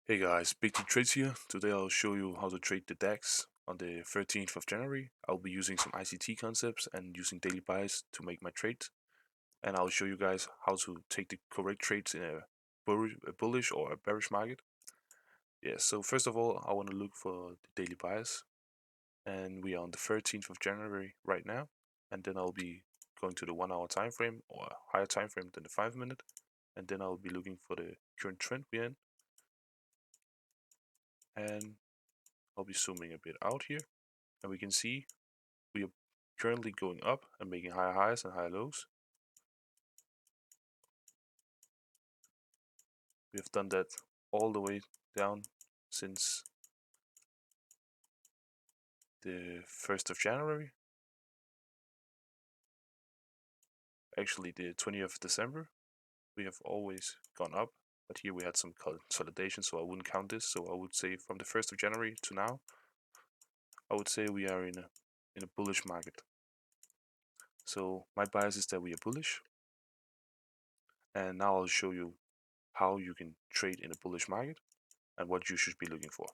Hey guys, BigT Trades here. Today I'll show you how to trade the DAX on the 13th of January. I'll be using some ICT concepts and using daily buys to make my trades. And I'll show you guys how to take the correct trades in a bullish or a bearish market. Yeah, so first of all, I want to look for the daily buys. And we are on the 13th of January right now. And then I'll be going to the 1 hour time frame or a higher time frame than the 5 minute. And then I'll be looking for the current trend we're in. And I'll be zooming a bit out here, and we can see we are currently going up and making higher highs and higher lows. We have done that all the way down since the 1st of January. Actually, the 20th of December. We have always gone up, but here we had some consolidation, so I wouldn't count this. So I would say from the 1st of January to now, I would say we are in a bullish market. So my bias is that we are bullish, and now I'll show you how you can trade in a bullish market and what you should be looking for.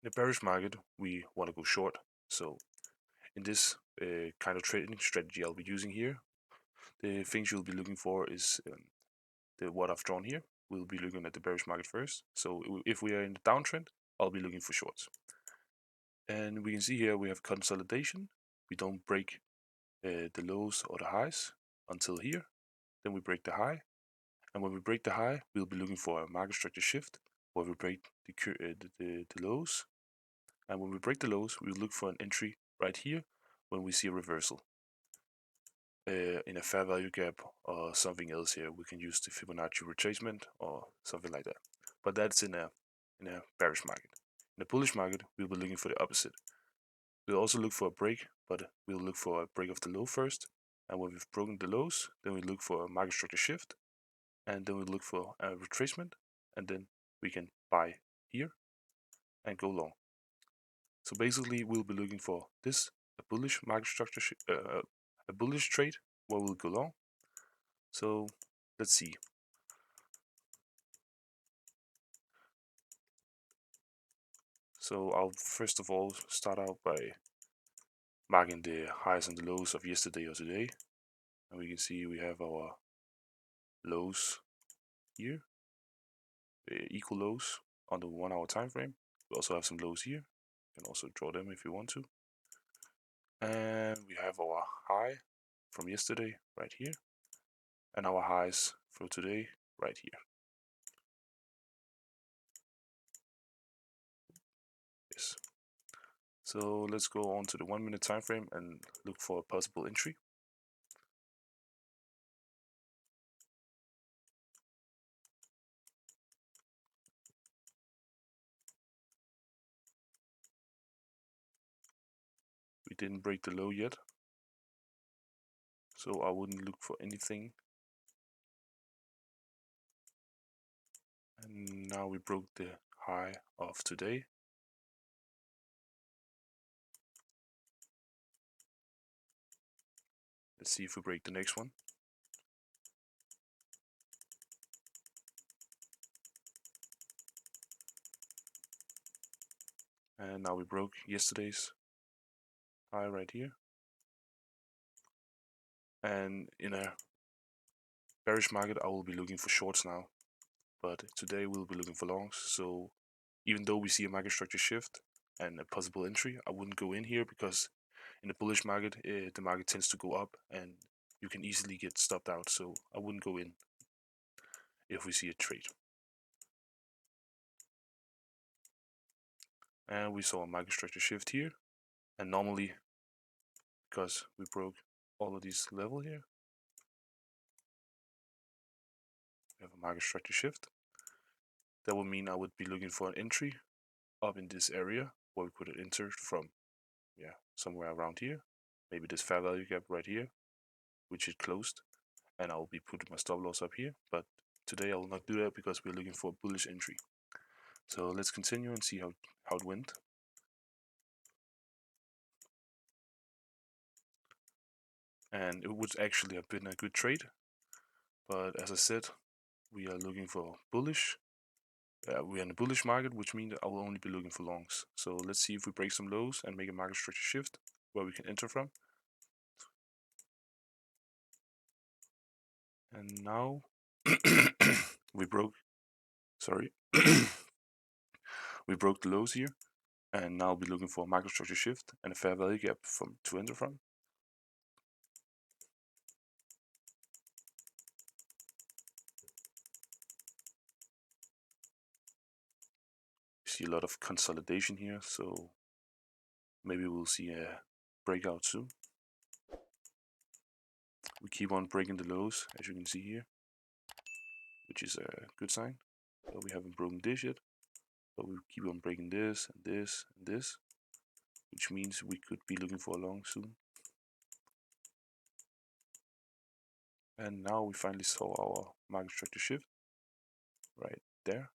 In a bearish market, we want to go short. So in this kind of trading strategy I'll be using here, the things you'll be looking for is what I've drawn here. We'll be looking at the bearish market first. So if we are in the downtrend, I'll be looking for shorts. And we can see here we have consolidation. We don't break the lows or the highs until here. Then we break the high. And when we break the high, we'll be looking for a market structure shift where we break the lows. And when we break the lows, we look for an entry right here when we see a reversal in a fair value gap or something else here. We can use the Fibonacci retracement or something like that. But that's in a bearish market. In a bullish market, we'll be looking for the opposite. We'll also look for a break, but we'll look for a break of the low first. And when we've broken the lows, then we look for a market structure shift. And then we look for a retracement. And then we can buy here and go long. So basically, we'll be looking for this, a bullish market structure, a bullish trade where we'll go long. So let's see. So I'll first of all start out by marking the highs and the lows of yesterday or today. And we can see we have our lows here, equal lows on the 1 hour time frame. We also have some lows here. You can also draw them if you want to. And we have our high from yesterday right here, and our highs for today right here. Yes. So let's go on to the 1 minute time frame and look for a possible entry. We didn't break the low yet, so I wouldn't look for anything. And now we broke the high of today. Let's see if we break the next one. And now we broke yesterday's high right here. And in a bearish market, I will be looking for shorts now. But today we'll be looking for longs. So even though we see a market structure shift and a possible entry, I wouldn't go in here because in the bullish market, the market tends to go up and you can easily get stopped out. So I wouldn't go in if we see a trade. And we saw a market structure shift here. And normally, because we broke all of these level here, we have a market structure shift. That would mean I would be looking for an entry up in this area where we could have entered from, somewhere around here. Maybe this fair value gap right here, which it closed. And I'll be putting my stop loss up here. But today I will not do that because we're looking for a bullish entry. So let's continue and see how it went. And it would actually have been a good trade. But as I said, we are looking for bullish we're in a bullish market, which means I will only be looking for longs. So let's see if we break some lows and make a market structure shift where we can enter from. And now we broke, sorry, we broke the lows here, and now I'll be looking for a market structure shift and a fair value gap to enter from. You see a lot of consolidation here, so maybe we'll see a breakout soon. We keep on breaking the lows, as you can see here, which is a good sign. But we haven't broken this yet, but we keep on breaking this and this and this, which means we could be looking for a long soon. And now we finally saw our market structure shift right there.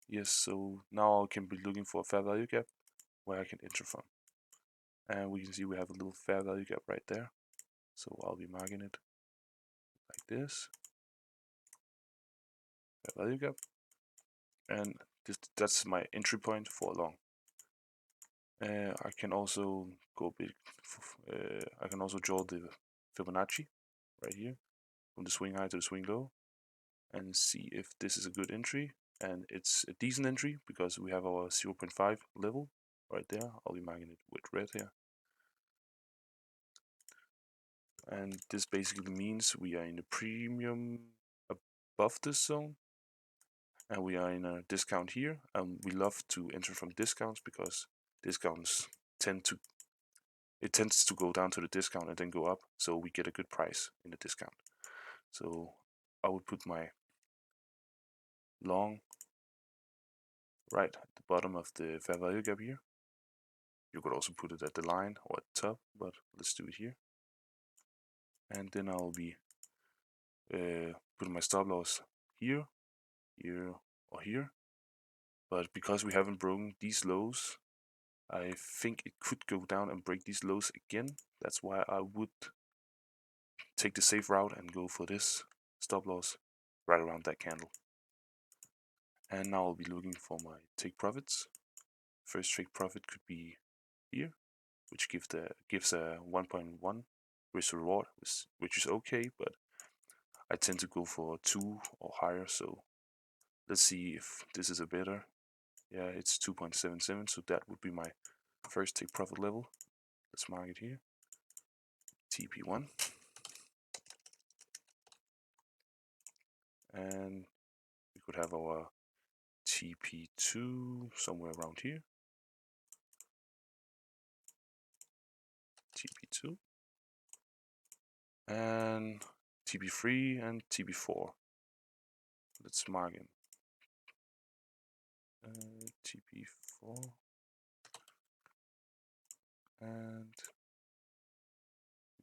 Yes, so now I can be looking for a fair value gap where I can enter from. And we can see we have a little fair value gap right there. So I'll be marking it like this. Fair value gap. And that's my entry point for a long. I can also go big. I can also draw the Fibonacci right here from the swing high to the swing low and see if this is a good entry. And it's a decent entry because we have our 0.5 level right there. I'll be marking it with red here. And this basically means we are in a premium above this zone. And we are in a discount here. And we love to enter from discounts because discounts tends to go down to the discount and then go up. So we get a good price in the discount. So I would put my long right at the bottom of the fair value gap here. You could also put it at the line or at the top, but let's do it here. And then I'll be putting my stop loss here, here, or here. But because we haven't broken these lows, I think it could go down and break these lows again. That's why I would take the safe route and go for this stop loss right around that candle. And now I'll be looking for my take profits. First take profit could be here, which gives a 1.1 risk to reward, which is okay, but I tend to go for 2 or higher. So let's see if this is a better. Yeah, it's 2.77, so that would be my first take profit level. Let's mark it here, TP1. And we could have our TP2 somewhere around here. TP2. And TP3 and TP4. Let's mark in. TP4. And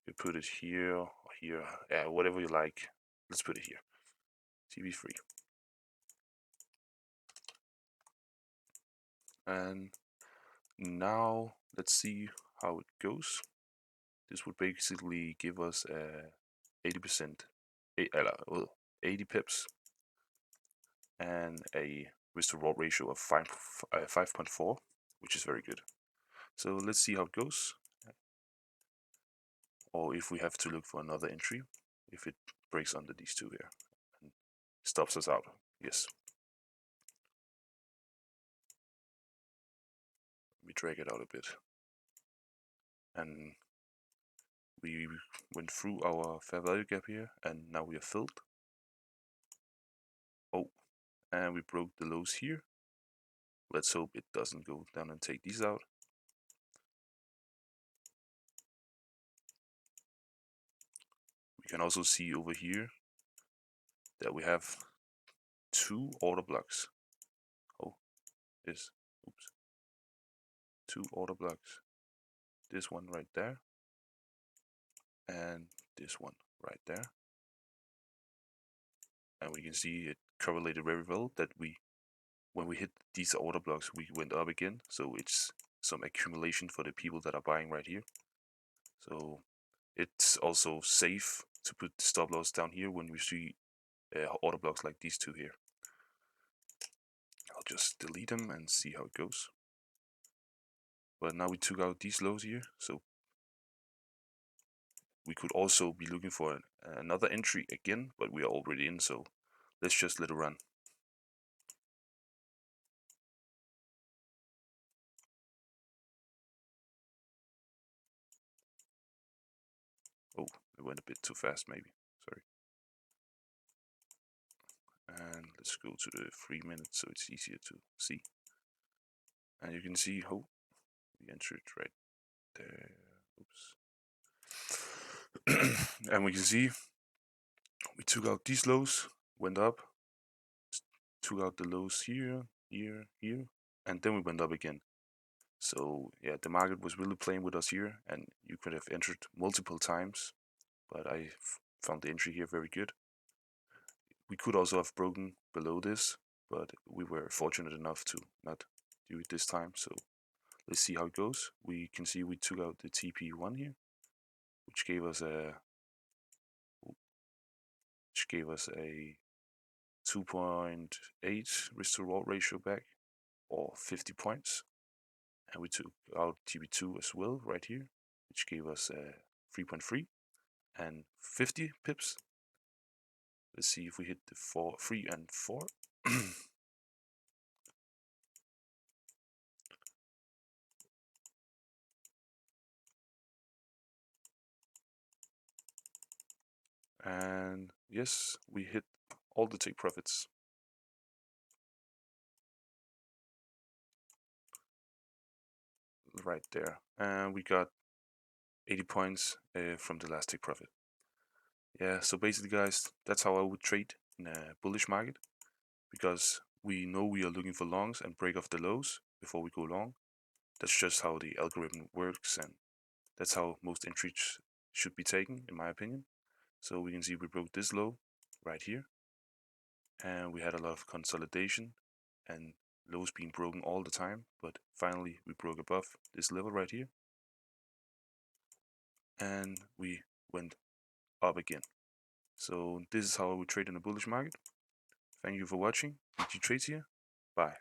you put it here or here. Yeah, whatever you like. Let's put it here. TP3. And now let's see how it goes. This would basically give us 80%, 80 pips, and a risk to reward ratio of 5.4, which is very good. So let's see how it goes, or if we have to look for another entry, if it breaks under these two here and stops us out. Yes. Let me drag it out a bit. And we went through our fair value gap here, and now we are filled. Oh, and we broke the lows here. Let's hope it doesn't go down and take these out. We can also see over here that we have 2 order blocks. Oh, this, oops. 2 order blocks. This one right there, and this one right there. And we can see it correlated very well that when we hit these order blocks, we went up again. So it's some accumulation for the people that are buying right here. So it's also safe to put the stop loss down here when we see order blocks like these two here. I'll just delete them and see how it goes. But now we took out these lows here, so we could also be looking for another entry again, but we are already in, so let's just let it run. Oh, it went a bit too fast maybe, sorry. And let's go to the 3 minutes so it's easier to see. And you can see, oh, we entered right there. Oops. And we can see we took out these lows, went up, took out the lows here, here, here, and then we went up again. So yeah, the market was really playing with us here, and you could have entered multiple times, but I found the entry here very good. We could also have broken below this, but we were fortunate enough to not do it this time. So let's see how it goes. We can see we took out the TP1 here, which gave us a 2.8 risk to reward ratio back, or 50 points. And we took out TP2 as well right here, which gave us a 3.3 and 50 pips. Let's see if we hit the 3 and 4. And yes, we hit all the take profits. Right there. And we got 80 points from the last take profit. Yeah, so basically guys, that's how I would trade in a bullish market, because we know we are looking for longs and break off the lows before we go long. That's just how the algorithm works, and that's how most entries should be taken, in my opinion. So we can see we broke this low right here, and we had a lot of consolidation and lows being broken all the time, but finally we broke above this level right here, and we went up again. So this is how I would trade in a bullish market. Thank you for watching. BigT Trades here. Bye.